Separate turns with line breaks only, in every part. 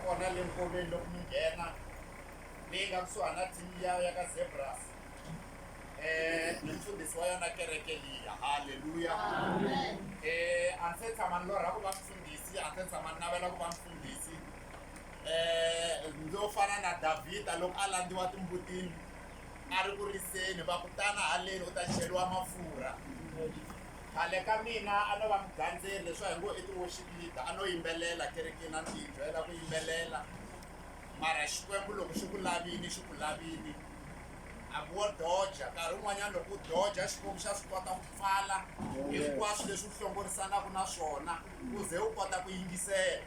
kona le nkomeni loko mi nghena leyi nga kusuhana na team ya ka Zebras. Ni mfundhisi wa yona kereke liya. Haleluya.
Amen.
A ndzi se tshama ni lorha ku va mfundhisi, a ndzi se tshama ni navela ku va mfundhisi. Ndzo fana na Davhida loko a landziwa timbutini a ri ku riseni va kutana haleni u ta cheriwa mafurha. Khale ka mina a no va mugandzeri leswi hi ngo i ti-worship leader, a no yimbelela kerekeni a ndzi byela ku yimbelela. Mara Xikwembu loko xi ku lavini xi ku lavini. A vo doja nkarhi wun'wanyana loko u doja Xikwembu xa swi kota ku pfala hinkwaswo leswi u hlongorisanaka na swona ku ze u kota ku yingisela.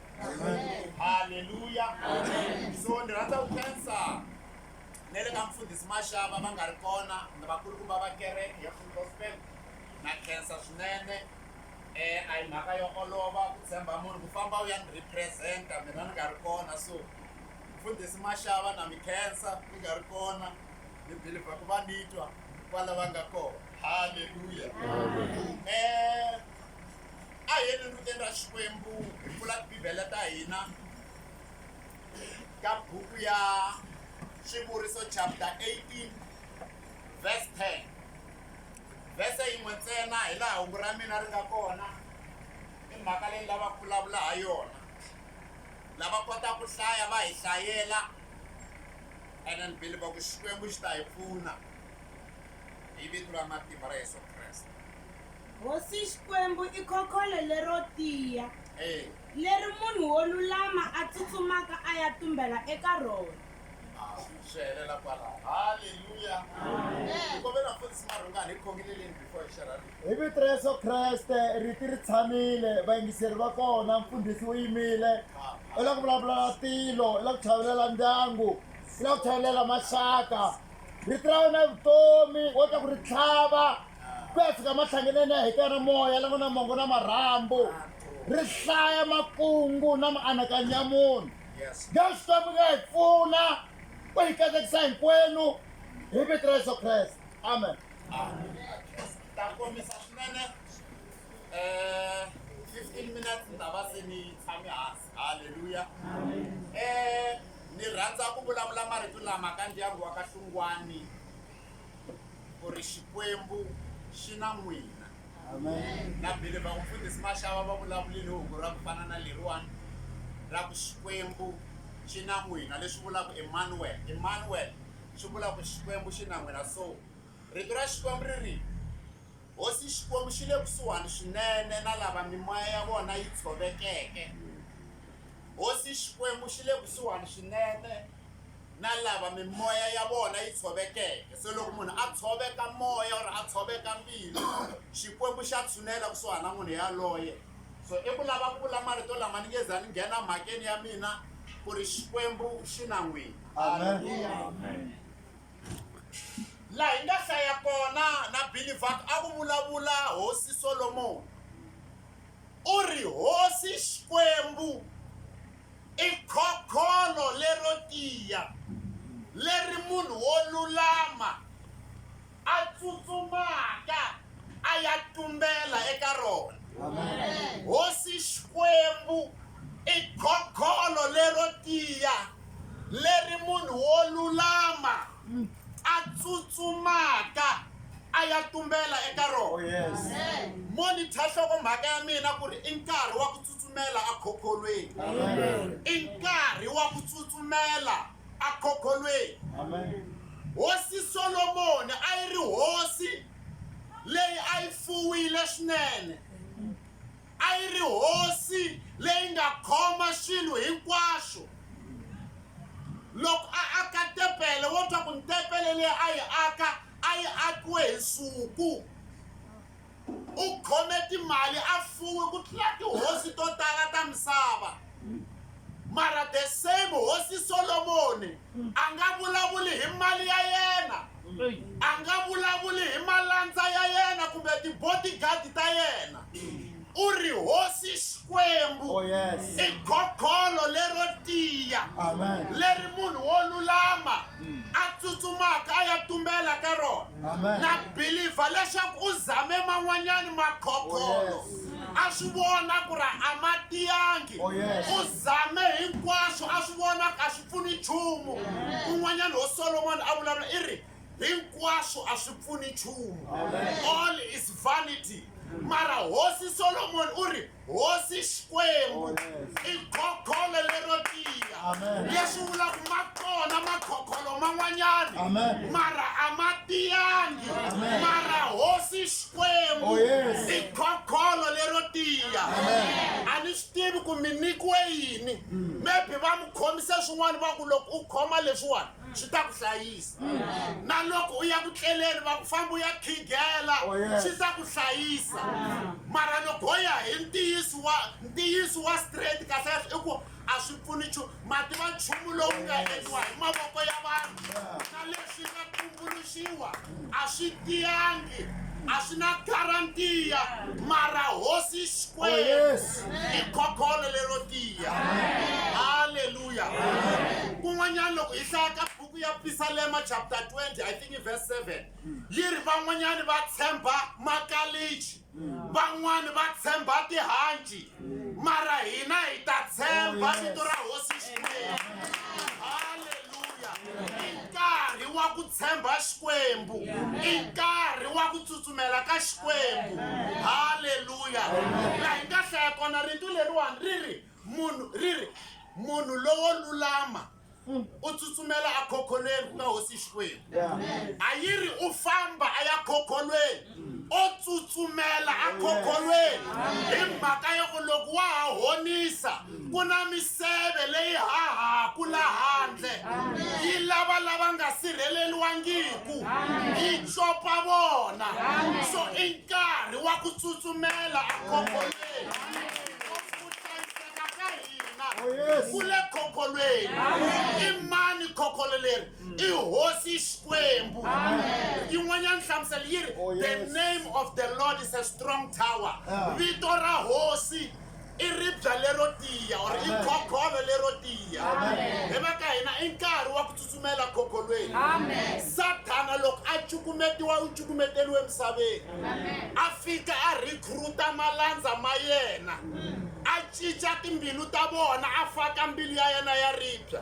Haleluya. So ni rhandza ku khensa ne le ka mfundhisi Mashava va nga ri kona ni vakulukumba va kereke ya Full Gospel. Na khensa swinene. A hi mhaka yo olova ku tshemba munhu ku famba u ya ni representa mina ni nga ri kona, so mfundhisi Mashava na mi khensa ni nga ri kona. Ni believe ku va nitwa kwala va nga kona. Haleluya. A hi ni ruteni ra Xikwembu hi pfula tibibele ta hina ka buku ya Xivuriso chapter 18 verse 10. Verse yin'we ntsena hi laha hungu ra mina ri nga kona. I mhaka leyi lava ku vulavula ha yona. Lava kota ku hlaya va hi hlayela. And then believe ku Xikwembu xi ta hi pfuna hi vito ra matimba ra Yesu Kreste.
Hosi Xikwembu i khokholo lero tiya leri munhu wo lulama a tsutsumaka a ya tumbela eka rona.
Swi helela kwalaho. Haleluya. Ni kombela mfundhisi Marhungani hi khongeleleni before hi xerha.
Hi vito ra Yesu Kreste riti ri tshamile, vayingiseri va kona, mfundhisi wu yimile. U la ku vulavula tilo, u la ku chavelela ndyangu, u la ku chavelela maxaka. Riti ra wena vutomi wo ta ku ri tlhava ku ya fika mahlanganeni ya hina na moya lama na mongo na marhambu. Ri hlaya makungu na mianakanyo ya munhu. Nge Xikwembu nga hi pfuna ku hi katekisa hinkwenu hi vito ra Yesu Kreste. Amen.
Ta komisa swinene 15 minutes ni ta va se ni tshame hansi. Haleluya. Ni rhandza ku vulavula marito lama ka ndyangu wa ka Hlungwani ku ri Xikwembu xi na n'wina.
Amen.
Na believe ku mfundhisi Mashava va vulavulile hungu ra ku fana na leriwani ra ku Xikwembu xi na n'wina, leswi vulaka Emmanuel. Emmanuel swi vula ku Xikwembu xi na n'wina. So rito ra Xikwembu ri ri hosi Xikwembu xi le kusuhani swinene na lava mimoya ya vona yi tshovekeke. Hosi Xikwembu xi le kusuhani swinene na lava mimoya ya vona yi tshovekeke. Se loko munhu a tshoveka moya or a tshoveka mbilu, Xikwembu xa tshunela kusuhani na munhu yaloye. So i ku lava ku vula marito lama ni nge za ni nghena mhakeni ya mina ku ri Xikwembu xi na n'wina.
Amen.
Laha hi nga hlaya kona na believer a ku vulavula hosi Solomon. U ri hosi Xikwembu i khokholo lero tiya leri munhu wo lulama a tsutsumaka a ya tumbela eka rona.
Amen.
Hosi Xikwembu i khokholo lero tiya leri munhu wo lulama a tsutsumaka a ya tumbela eka
Oh
rona.
yes.
Monitha nhlokomhaka ya mina ku ri i nkarhi wa ku tsutsumela ekhokholweni.
Amen.
I nkarhi wa ku tsutsumela ekhokholweni.
Amen.
Hosi Solomon a yi ri hosi leyi a yi fuwile swinene. A yi ri hosi leyi nga khoma swilo hinkwaswo. Loko a aka tempele wo twa ku ntempele leyi a yi akiwe hi nsuku. U khome timali a fuwe ku tlula tihosi to tala ta misava. Mara the same hosi Solomon a nga vulavuli hi mali ya yena, a nga vulavuli hi malandza ya yena kumbe ti-bodyguard ta yena. U ri hosi Xikwembu
Oh yes.
i khokholo lero tiya
Amen.
leri munhu wo lulama a tsutsumaka a ya tumbela ka rona.
Amen.
Na believer leswaku u zame man'wanyani makhokholo.
Oh yes.
A swi vona ku ri a ma tiyangi.
Oh yes.
U zame hinkwaswo a nchumu un'wanyana ho Solomon a vulavula i ri hinkwaswo a swi pfuni nchumu all is vanity mara hosi Solomon u ri hosi Xikwembu i khokholo lero tiya leswi vulaka ma kona makhokholo man'wanyani mara a ma tiyangi mara hosi Xikwembu i khokholo lero tiya a ni swi tivi ku mi nyikiwe yini maybe va mi khomise swin'wana va ku loko u khoma leswiwani swi ta ku hlayisa na loko u ya ku tleleni va ku famba u ya khigela swi ta ku hlayisa mara loko ho ya hi ntiyiso wa straight kahle i ku a swi pfuni nchumu mati va nchumu lowu nga endliwa hi mavoko ya vanhu na leswi nga tumbuluxiwa a swi tiyangi a swi na garantiya mara hosi Xikwembu i khokholo lero tiya haleluya kun'wanyana loko hi hlaya ka buku ya Psalm chapter 20 I think verse 7 yi ri van'wanyani va tshemba makalichi van'wani va tshemba tihanci mara hina hi ta tshemba vito ra hosi Xikwembu haleluya i nkarhi wa ku tshemba Xikwembu i nkarhi wa ku tsutsumela ka Xikwembu haleluya laha hi nga hlaya kona rito leriwani riri munhu lowo lulama u tsutsumela ekhokholweni ku nga hosi Xikwembu a yi ri u famba a ya khokholweni o tsutsumela ekhokholweni hi mhaka ya ku loko wa ha honisa ku na miseve leyi hahaku la handle yi lava nga sirheleliwangiku yi copa vona so i nkarhi wa ku tsutsumela ekhokholweni kule khokholweni i mani khokholo leri i hosi Xikwembu yin'wanyana hlamusela yi ri the name of the Lord is a strong tower vito ra hosi i ribya lero tiya or i khokholo lero tiya hi mhaka hina i nkarhi wa ku tsutsumela khokholweni Sathana loko a cukumetiwa u cukumeteliwe emisaveni a fika a recruita malandza ma yena a cinca timbilu ta vona a faka mbilu ya yena ya ribya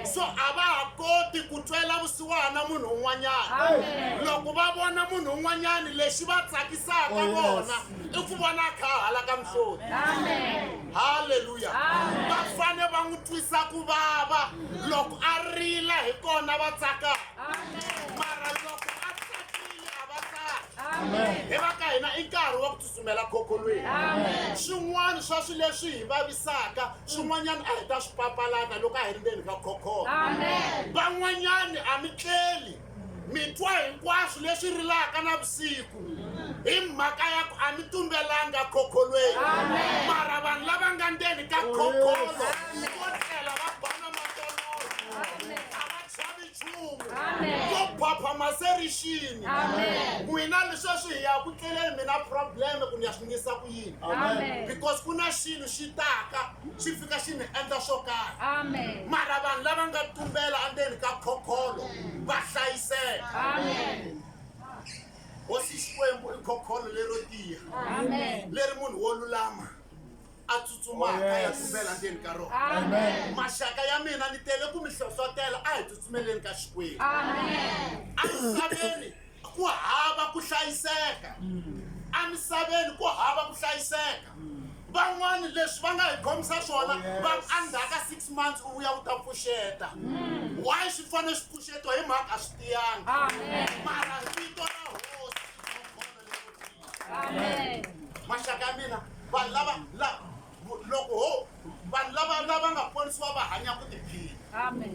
so a va ha koti ku twela vusiwana munhu un'wanyana loko va vona munhu un'wanyana lexi va tsakisaka vona i ku vona a kha hala ka mihloti haleluya va fane va n'wi twisa ku vava loko a rila hi kona va tsakaka mara loko a tsakile a va tsaki hi mhaka hina i nkarhi wa ku tsutsumela khokholweni swin'wana swa swi leswi hi vavisaka swin'wanyana a hi ta swi papalata loko a hi ri ndzeni ka khokholo van'wanyani a mi tleli mi twa hinkwaswo leswi rilaka na vusiku hi mhaka ya ku a mi tumbelanga khokholweni mara vanhu lava nga ndzeni ka khokholo vo tlela va bana matololo a va chavi nchumu vo phapha maserixini n'wina lesweswi hi ya ku tleleni mi na probleme ku ni ya swi ngisa ku yini because ku na xilo xi taka xi fika xi ni endla swo karhi mara vanhu lava nga tumbela endzeni ka khokholo va hlayiseka hosi Xikwembu i khokholo lero tiya leri munhu wo lulama a tsutsumaka ya tumbela ndzeni ka rona maxaka ya mina ni tele ku mi hlohlotela a hi tsutsumeleni ka Xikwembu emisaveni ku hava ku hlayiseka emisaveni ku hava ku hlayiseka van'wani leswi va nga hi khomisa swona va endzhaku ka 6 months u vuya u ta pfuxeta why swi fanele swi pfuxetiwa hi mhaka a swi tiyanga mara vito ra hosi maxaka ya mina vanhu lava loko vanhu lava nga ponisiwa va hanya ku tiphina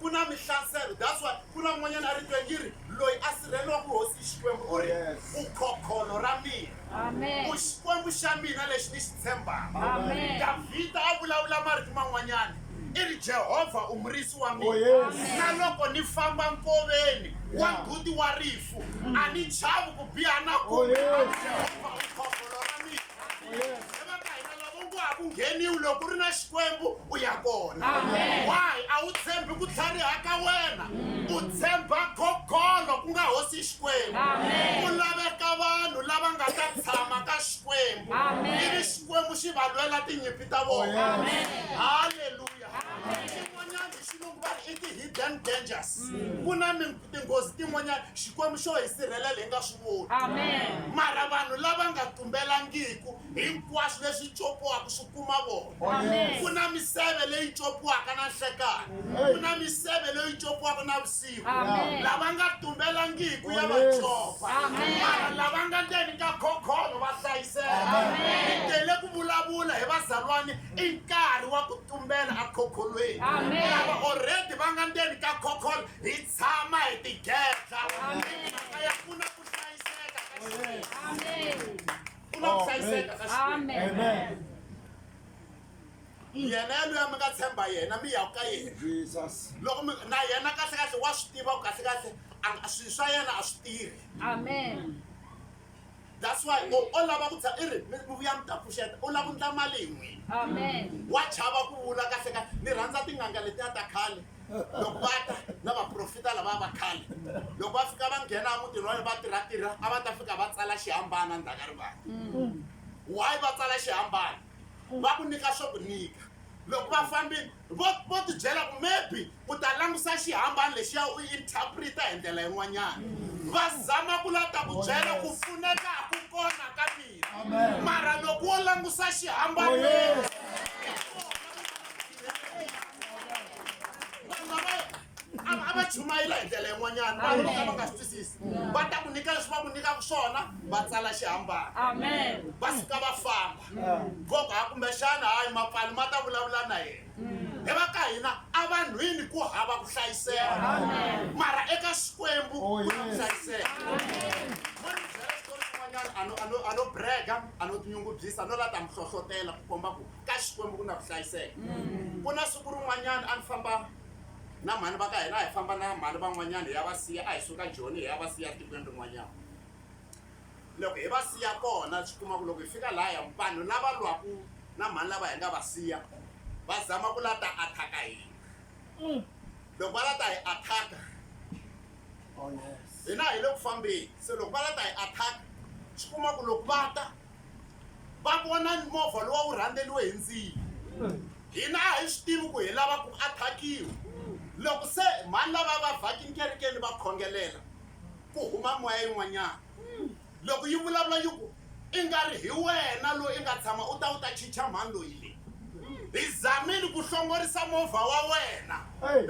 ku na mihlaselo that's why ku na n'wanyana a ri twengiri loyi a sirheleriwaku hosi Xikwembu u ri u khokholo ra mina u Xikwembu xa mina lexi ni xi tshembaka Davhida a vulavula marito man'wanyana i ri Jehovha u murisi wa mina na loko ni famba nkoveni wa mbuti wa rifu a ni chavi ku biha na kumbe Jehovha u khokholo ra mina ku ngheniwi loko ri na Xikwembu u ya kona why a wu tshembi ku tlhariha ka wena u tshemba khokholo ku nga hosi Xikwembu ku laveka vanhu lava nga ta tshama ka Xikwembu ivi Xikwembu xi va lwela tinyimpi ta vona haleluya xin'wanyana ti-hidden dangers ku na tinghozi tin'wanyana xikwembu xo hi sirhelela hi nga swi voni mara vanhu lava nga tumbelangiku hinkwaswo leswi copiwaka swi kuma vona ku na miseve leyi copiwaka na nhlekani ku na miseve leyi copiwaka na vusiku lava nga tumbelangiku ya va copa mara lava nga ndzeni ka khokholo va hlayiseka hi tele ku vulavula hi vazalwani i nkarhi wa ku tumbela ekhokholweni lava already va nga ndzeni ka khokholo hi tshama hi tigedla mhaka ya ku na ku hlayiseka ka ku na ku hlayiseka ka yena yaloya mi nga tshemba yena mi yaku ka yena loko na yena kahlekahle wa swi tiva ku kahlekahle swilo swa yena a swi tirhi that's why o lava ku i ri mi vuya mi ta pfuxeta u lava ku ndla mali hi n'wina wa chava ku vula kahlekahle ni rhandza tin'anga letiya ta khale loko va ta na vaprofita lava va khale loko va fika va nghena emutini wa va tirhatirha a va ta fika va tsala xihambana ndzhaka rivanti why va tsala xihambana va ku nyika swo ku nyika loko va fambile vo tibyela ku maybe u ta langusa xihambana lexiya u interpreta hi ndlela yin'wanyana va zama ku lata ku byela ku pfuneka ku kona ka mina mara loko wo langusa xihambana a va chumayela hi ndlela yin'wanyana vanhu vo ka va nga swi twisisi va ta ku nyika leswi va ku nyikaka swona va tsala xihambana va suka va famba koka ha kumbexana hayi mapfali ma ta vulavula na yena hi va ka hina a vanhwini ku hava ku hlayiseka mara eka xikwembu ku na ku hlayiseka ano brega ano tinyungubyisa no lata mi hlohlotela ku komba ku ka xikwembu ku na ku hlayiseka ku na siku rin'wanyana a ni famba na mhani va ka hina hi famba na mhani van'wanyana hi ya va siya a hi suka joni hi ya va siya tikweni rin'wanyana loko hi va siya kona swi kuma ku loko hi fika lahaya vanhu lava lwaku na mhani lava hi nga va siya va zama ku lata athaka hina loko va lata hi athaka hina hi le ku fambeni se loko va lata hi athaka swi kuma ku loko va ta va vona movha lowa wu rhandzeliwe hi ndzilo hina a hi swi tivi ku hi lava ku athakiwa loko se mhani lava va vhaki nkerekeni va khongelela ku huma moya yin'wanyana loko yi vulavula yi ku i nga ri hi wena loyi i nga tshama u ta chicha mhani loyi leyi hi zamile ku hlongorisa movha wa wena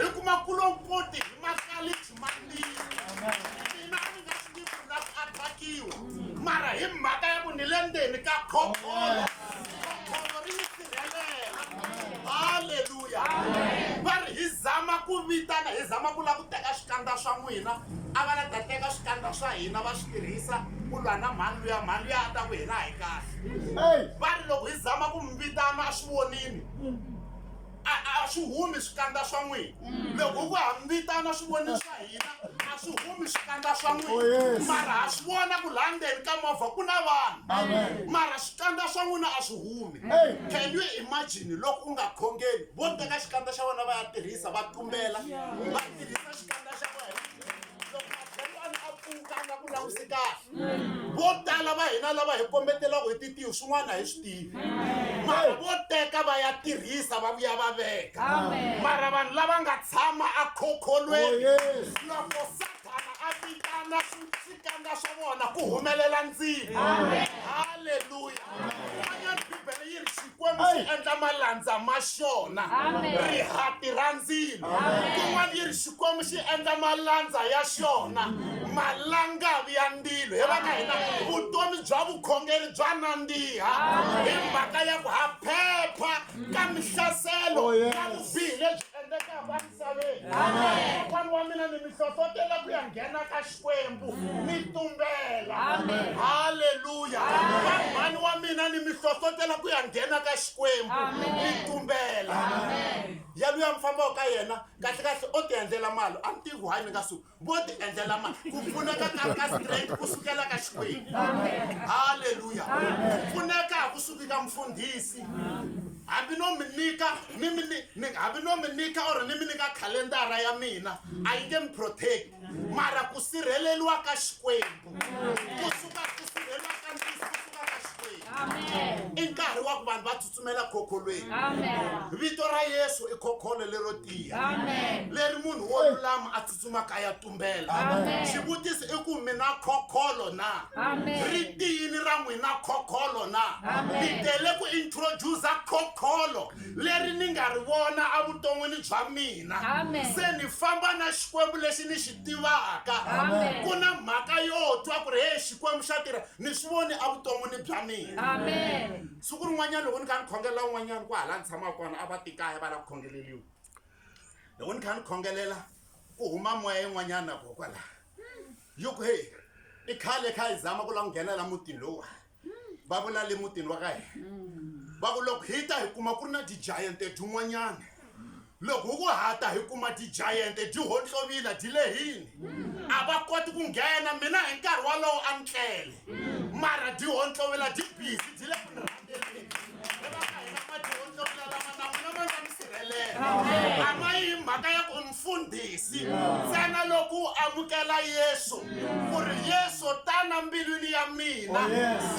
hi kuma kulompoti hi makalichi malini mina a ni nga swi tivi ku na ku athakiwa mara hi mhaka ya ku ni le ndzeni ka khokholo ri ni sirhelela haleluya va ri hi zama ku vitana hi zama ku lava ku teka swikandza swa n'wina a va la ta teka swikandza swa hina va swi tirhisa ku lwa na mhani luya a ta ku hina hi kahle va ri loko hi zama ku mi vitana a swi vonini a swi humi swikandza swa n'wina loko ku ha mi vitana swi vonini swa hina a swi humi swikandza swa n'wina mara ha swi vona ku laha ndzeni ka movha ku na vanhu mara swikandza swa n'wina a swi humi can you imagine loko u nga khongeli vo teka xikandza xa vona va ya tirhisa va tumbela va tirhisa xikandza xa wena loko makheriwani a pfuka nga ku langusi kahle vo tala va hina lava hi kombetelaka hi titivi swin'wana hi swi tivi mara vo teka va ya tirhisa va vuya va veka mara vanhu lava nga tshama ekhokholweni loko satana a vitana swikandza swa vona ku humelela ndzilo haleluya bibele yi ri xikwembu xi endla malandza ma xona rihati ra ndzilo kun'wana yi ri xikwembu xi endla malandza ya xona malangavi ya ndilo hi va ka hina vutomi bya vukhongeri bya nandziha hi mhaka ya ku ha phepha ka mihlaselo na vubihi lebyi endlekaka emisaveni kokwani wa mina ni mi hlohlotela ku ya nghena ka xikwembu mi tumbela haleluya vanhwani wa mina ni mi hlohlotela ku ya nghena ka xikwembu mi tumbela ya luya mi fambaka ka yena kahlekahle o ti endlela mali a ni tivi hayi ni nga suki vo ti endlela mali ku pfuneka ka strength ku sukela ka xikwembu haleluya ku pfuneka ku suki ka mfundhisi hambi no mi nyika or ni mi nyika khalendara ya mina a yi nge mi protect mara ku sirheleliwa ka xikwembu ku suka ku sirheleliwa ka ndisi ku suka ka xikwembu
Amen.
I nkarhi wa ku vanhu va tsutsumela ekhokholweni.
Amen.
Vito ra Yesu i khokholo lero tiya.
Amen.
Leri munhu wo lulama a tsutsumaka a ya tumbela.
Amen.
Xivutiso i ku mi na khokholo na?
Amen.
Ri tiyini ra n'wina khokholo na?
Amen.
Ni tele ku introduce khokholo leri ni nga ri vona evuton'wini bya mina.
Amen.
Se ni famba na xikwembu lexi ni xi tivaka.
Amen.
Ku na mhaka yo twa ku ri he xikwembu xa tirha ni swi voni evuton'wini bya mina.
Amen.
Siku rin'wanyana loko ni kha ni khongelela un'wanyana ku hala ni tshama kona a va tikaya va la ku khongeleliwa. Loko ni kha ni khongelela ku huma moya yin'wanyana kokwala yo ku he i khale kha hi zama ku la ku nghenela mutini lowa va vula le mutini wa ka hina va ku loko hi ta hi kuma ku ri na ti-giant tin'wanyana loko hi ku hata hi kuma ti-giant ti hohlovile ti lehini a va koti ku nghena mina hi nkarhi walowo a ni tlele mara ti hohlovela ti busy ti le ku ni rhangeleni le va ka hina ma ti hohlovela lama na n'wina ma nga mi sirhelela a ma yi mhaka ya ku mfundhisi ntsena loko u amukela Yesu ku ri Yesu tana mbilwini ya mina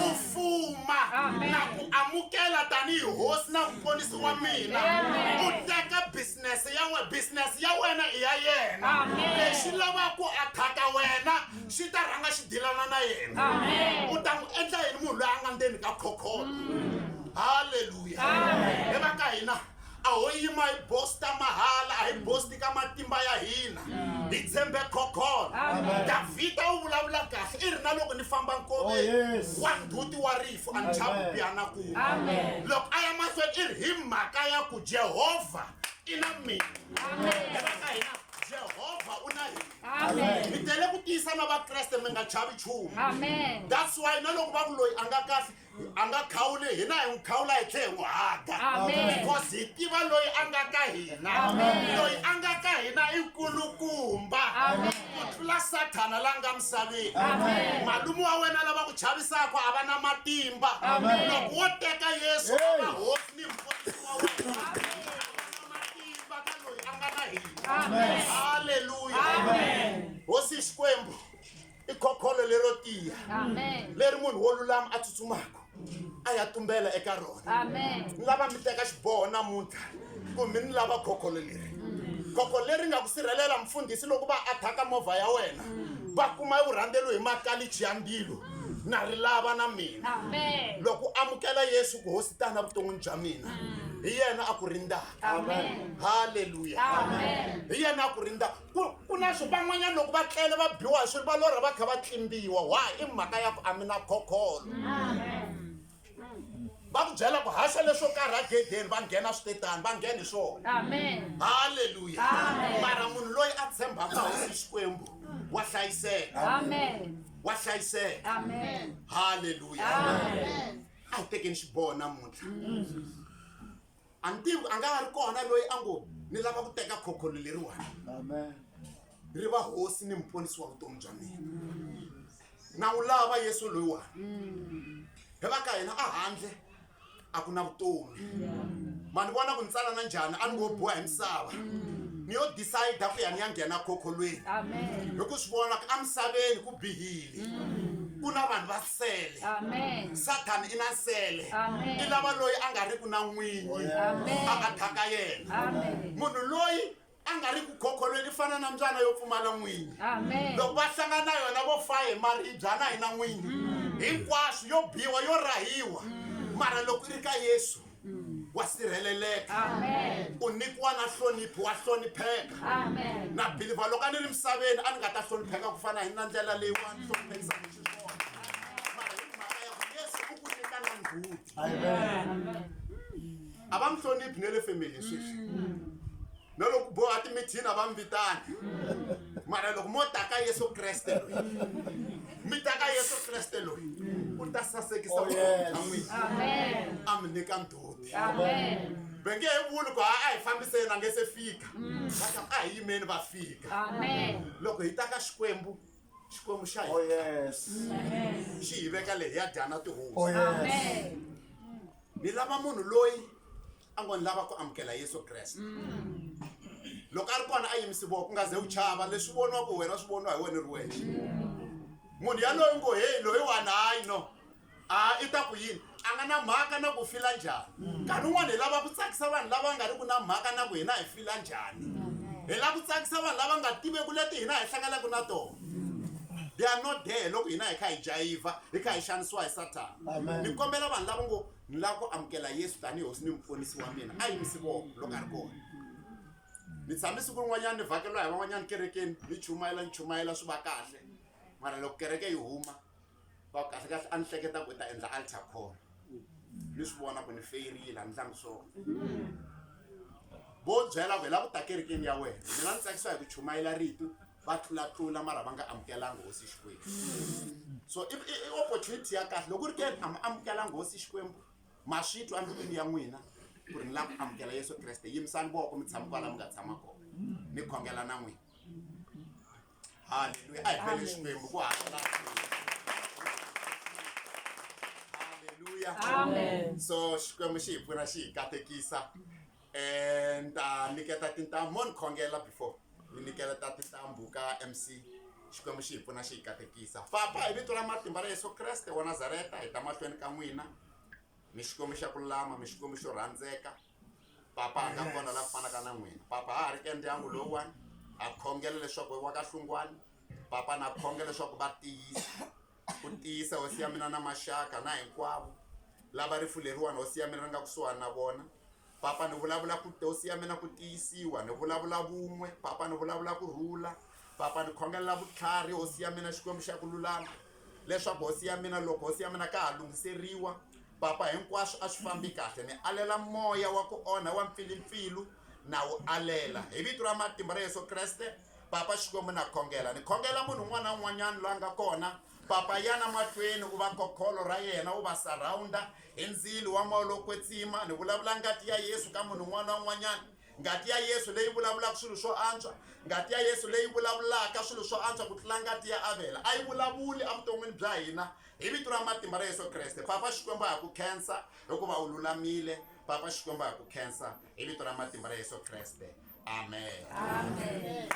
u fuma na ku amukela tanihi hosi na muponisi wa mina u teka business ya wena i ya yena lexi lavaka ku athaka wena xi ta rhanga xi dilana na yena u ta n'wi endla yini munhu loyi a nga ndzeni ka khokholo. Haleluya. He va ka hina a ho yima hi bosta mahala a hi bosti ka matimba ya hina hi tshembe khokholo. Davhida u vulavula kahle i ri na loko ni famba nkoveni wa nduti wa rifu a ni chavi biha na ku loko a ya mahlweni i ri hi mhaka ya ku Jehovha i na mina. He va ka hina Jehovha u na hina. Mi tele ku tiyisa na vakreste mi nga chavi nchumu. That's why na loko va ku loyi a nga kahle a nga khawuli hina hi n'wi khawula hi tlhe hi n'wi hata because hi tiva loyi a nga ka hina. Loyi a nga ka hina i nkulukumba ku tlula Sathana la nga misaveni. Malume wa wena lava ku chavisaka a va na matimba loko wo teka Yesu a va hosi ni muponisi wa wena. Haleluya. Hosi Xikwembu i khokholo lero tiya leri munhu wo lulama a tsutsumaka a ya tumbela eka rona. Ni lava mi teka xiboho namuntlha ku mi ni lava khokholo leri. Khokholo leri nga ku sirhelela mfundhisi loko va athaka movha ya wena va kuma vurhandzelo hi makalichi ya ndilo na ri lava na mina. Loko u amukela Yesu ku hosi tana vuton'wini bya mina hi yena a ku rindzaka. Haleluya. Hi yena a ku rindzaka. Ku na swi van'wanyana loko va tlele va biwa hi swilo va lorha va kha va tlimbiwa why i mhaka ya ku a mi na khokholo. Va ku byela ku haxa leswo karhi agedeni va nghena switetani va nghena hi swona. Haleluya. Mara munhu loyi a tshembaka hosi Xikwembu wa hlayiseka. Wa hlayiseka. Haleluya. A hi tekeni xiboho namuntlha. A nga ha ri kona loyi a ngo ni lava ku teka khokholo leriwani ri va hosi ni muponisi wa vutomi bya mina na u lava Yesu loyiwani. He va ka hina a handle a ku na vutomi. Ma ni vona ku ni tsala na njhani a ni ngo boha hi misava ni yo decide ku ya ni ya nghena khokholweni hi ku swi vona ku emisaveni ku bihile ku na vanhu va sele. Sathana i na sele i lava loyi a nga ri ku na n'winyi a nga thaka yena. Munhu loyi a nga ri ku khokholweni i fana na mbyana yo pfumala n'winyi. Loko va hlangana na yona vo fa hi maribye hi na n'winyi hinkwaswo yo biwa yo rahiwa mara loko i ri ka Yesu wa sirheleleka. U nyikiwa na nhlonipho wa hlonipheka na biliva loko a ni ri misaveni a ni nga ta hlonipheka ku fana hi na ndlela leyiwani hloniphekisa xiswona mara hi mhaka ya ku Yesu u ku nyika na ndzhuti. A va mi hloniphi ne le family sweswi na loko boha timithini a va mi vitani mara loko mo taka Yesu Kreste loyi mi taka Yesu Kreste loyi u ta sasekisa n'wina a mi nyika ndzhuti. Va nge he vuli ku a hi fambiseni a nge se fika a hi yimeni va fika. Loko hi ta ka Xikwembu xa hina xi hi veka lehi ya dyana tihosi. Ni lava munhu loyi a ngo ni lava ku amukela Yesu Kreste. Loko a ri kona a yimisi voko ku nga ze u chava leswi voniwa ku wena swi voniwa hi wena ri wexe. Munhu yaloyi ngo hey loyi wani hayi no i ta ku yini a nga na mhaka na ku fila njhani nkarhi wun'wana hi lava ku tsakisa vanhu lava nga ri ku na mhaka na ku hina hi fila njhani hi lava ku tsakisa vanhu lava nga tiveku leti hina hi hlanganaka na tona. They are not there loko hina hi kha hi jayiva hi kha hi xanisiwa hi Satana. Ni kombela vanhu lava ngo ni lava ku amukela Yesu tanihi hosi ni muponisi wa mina a yimisi voko loko a ri kona. Ni tshame siku rin'wanyana ni vhakeriwa hi van'wanyana kerekeni ni chumayela swi va kahle mara loko kereke yi huma va kahle kahle a ni hleketa ku ta endla altar call ni swi vona ku ni feyirile a ni tlangi swona. Vo byela ku hi lava ku ta kerekeni ya wena mina ni tsakisiwa hi ku chumayela rito va tlulatlula mara va nga amukelanga hosi Xikwembu. So i opportunity ya kahle loko ri ke a mi amukelanga hosi Xikwembu ma swi twa embilwini ya n'wina ku ri ni lava ku amukela Yesu Kreste yimisani voko mi tshama kwala mi nga tshama kona ni khongela na n'wina. Haleluya a hi pele Xikwembu ku hakela. Haleluya.
Amen.
So Xikwembu xi hi pfuna xi hi katekisa and niketa tintambu mo ni khongela before ni nikela ta tintambu ka MC Xikwembu xi hi pfuna xi hi katekisa. Papa hi vito ra matimba ra Yesu Kreste wa Nazareta hi ta mahlweni ka n'wina mi Xikwembu xa ku lama mi Xikwembu xo rhandzeka Papa a nga kona la ku fanaka na n'wina. Papa ha ri ke ndyangu lowuwani a khongela leswaku wa ka hlungwani Papa na khongela leswaku va ku tiyisa hosi ya mina na maxaka na hinkwavo lava rifuleriwani hosi ya mina ri nga kusuhani na vona. Papa ni vulavula ku hosi ya mina ku tiyisiwa ni vulavula vun'we Papa ni vulavula ku rhula Papa ni khongela vutlhari hosi ya mina Xikwembu xa ku lulama leswaku hosi ya mina loko hosi ya mina ka ha lunghiseriwa Papa hinkwaswo a swi fambi kahle ni alela moya wa ku onha wa mpfilumpfilu na wu alela hi vito ra matimba ra Yesu Kreste. Papa Xikwembu na khongela ni khongela munhu un'wana na un'wanyana loyi a nga kona Papa yana mahlweni u va kokolo ra yena u va surrounda hi ndzilo wa moya lowo kwetsima ni vulavula ngati ya Yesu ka munhu un'wana na un'wanyana. Ngati ya Yesu leyi vulavulaka swilo swo antswa ngati ya Yesu leyi vulavulaka swilo swo antswa ku tlula ngati ya Abela a yi vulavuli evuton'wini bya hina hi vito ra matimba ra Yesu Kreste. Papa Xikwembu ha ku khensa hikuva u lulamile Papa Xikwembu ha ku khensa hi vito ra matimba ra Yesu Kreste. Amen.